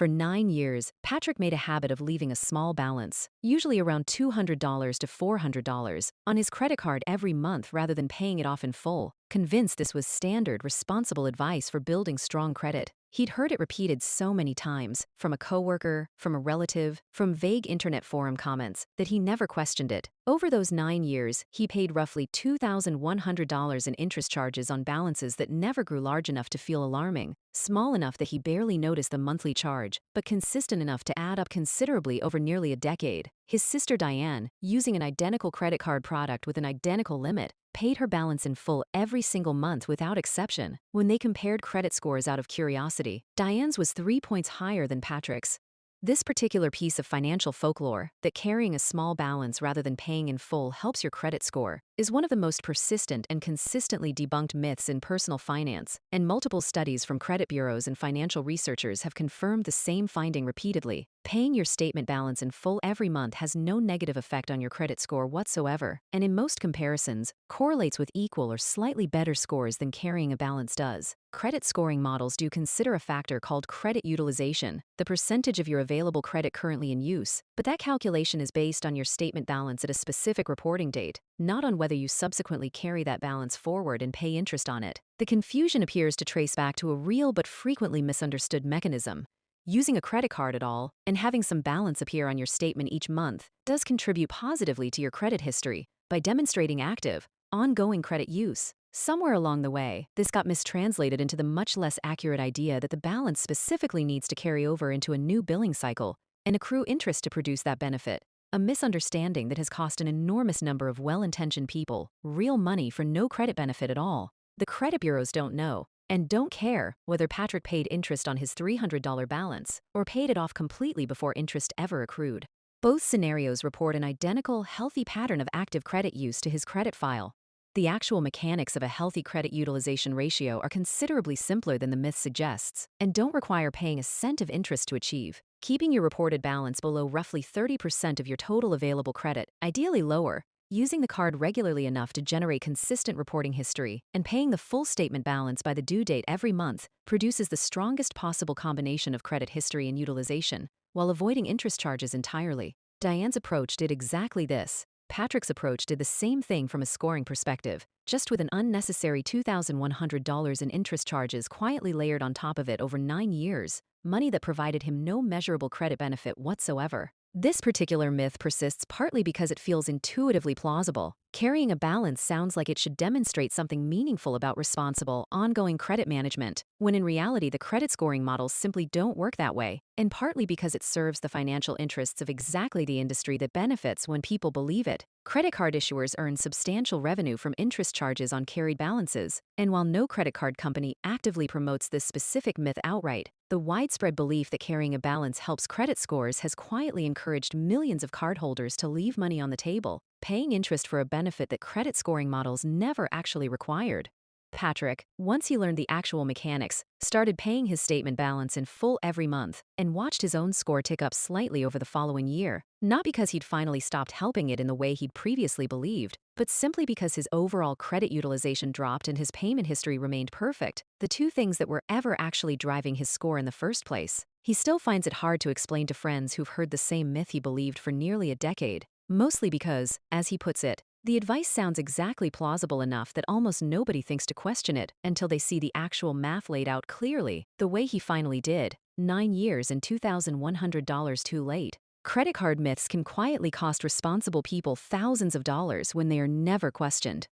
For 9 years, Patrick made a habit of leaving a small balance, usually around $200 to $400, on his credit card every month rather than paying it off in full, convinced this was standard, responsible advice for building strong credit. He'd heard it repeated so many times, from a coworker, from a relative, from vague internet forum comments, that he never questioned it. Over those 9 years, he paid roughly $2,100 in interest charges on balances that never grew large enough to feel alarming, small enough that he barely noticed the monthly charge, but consistent enough to add up considerably over nearly a decade. His sister Diane, using an identical credit card product with an identical limit, paid her balance in full every single month without exception. When they compared credit scores out of curiosity, Diane's was 3 points higher than Patrick's. This particular piece of financial folklore, that carrying a small balance rather than paying in full helps your credit score, is one of the most persistent and consistently debunked myths in personal finance, and multiple studies from credit bureaus and financial researchers have confirmed the same finding repeatedly. Paying your statement balance in full every month has no negative effect on your credit score whatsoever, and in most comparisons, correlates with equal or slightly better scores than carrying a balance does. Credit scoring models do consider a factor called credit utilization, the percentage of your available credit currently in use, but that calculation is based on your statement balance at a specific reporting date, not on whether you subsequently carry that balance forward and pay interest on it. The confusion appears to trace back to a real but frequently misunderstood mechanism. Using a credit card at all, and having some balance appear on your statement each month, does contribute positively to your credit history by demonstrating active, ongoing credit use. Somewhere along the way, this got mistranslated into the much less accurate idea that the balance specifically needs to carry over into a new billing cycle and accrue interest to produce that benefit. A misunderstanding that has cost an enormous number of well-intentioned people real money for no credit benefit at all. The credit bureaus don't know, and don't care, whether Patrick paid interest on his $300 balance or paid it off completely before interest ever accrued. Both scenarios report an identical, healthy pattern of active credit use to his credit file. The actual mechanics of a healthy credit utilization ratio are considerably simpler than the myth suggests, and don't require paying a cent of interest to achieve. Keeping your reported balance below roughly 30% of your total available credit, ideally lower, using the card regularly enough to generate consistent reporting history, and paying the full statement balance by the due date every month produces the strongest possible combination of credit history and utilization, while avoiding interest charges entirely. Diane's approach did exactly this. Patrick's approach did the same thing from a scoring perspective, just with an unnecessary $2,100 in interest charges quietly layered on top of it over 9 years, money that provided him no measurable credit benefit whatsoever. This particular myth persists partly because it feels intuitively plausible. Carrying a balance sounds like it should demonstrate something meaningful about responsible, ongoing credit management, when in reality the credit scoring models simply don't work that way, and partly because it serves the financial interests of exactly the industry that benefits when people believe it. Credit card issuers earn substantial revenue from interest charges on carried balances, and while no credit card company actively promotes this specific myth outright, the widespread belief that carrying a balance helps credit scores has quietly encouraged millions of cardholders to leave money on the table, paying interest for a benefit that credit scoring models never actually required. Patrick, once he learned the actual mechanics, started paying his statement balance in full every month and watched his own score tick up slightly over the following year, not because he'd finally stopped helping it in the way he'd previously believed, but simply because his overall credit utilization dropped and his payment history remained perfect, the two things that were ever actually driving his score in the first place. He still finds it hard to explain to friends who've heard the same myth he believed for nearly a decade, mostly because, as he puts it, the advice sounds exactly plausible enough that almost nobody thinks to question it until they see the actual math laid out clearly, the way he finally did, 9 years and $2,100 too late. Credit card myths can quietly cost responsible people thousands of dollars when they are never questioned.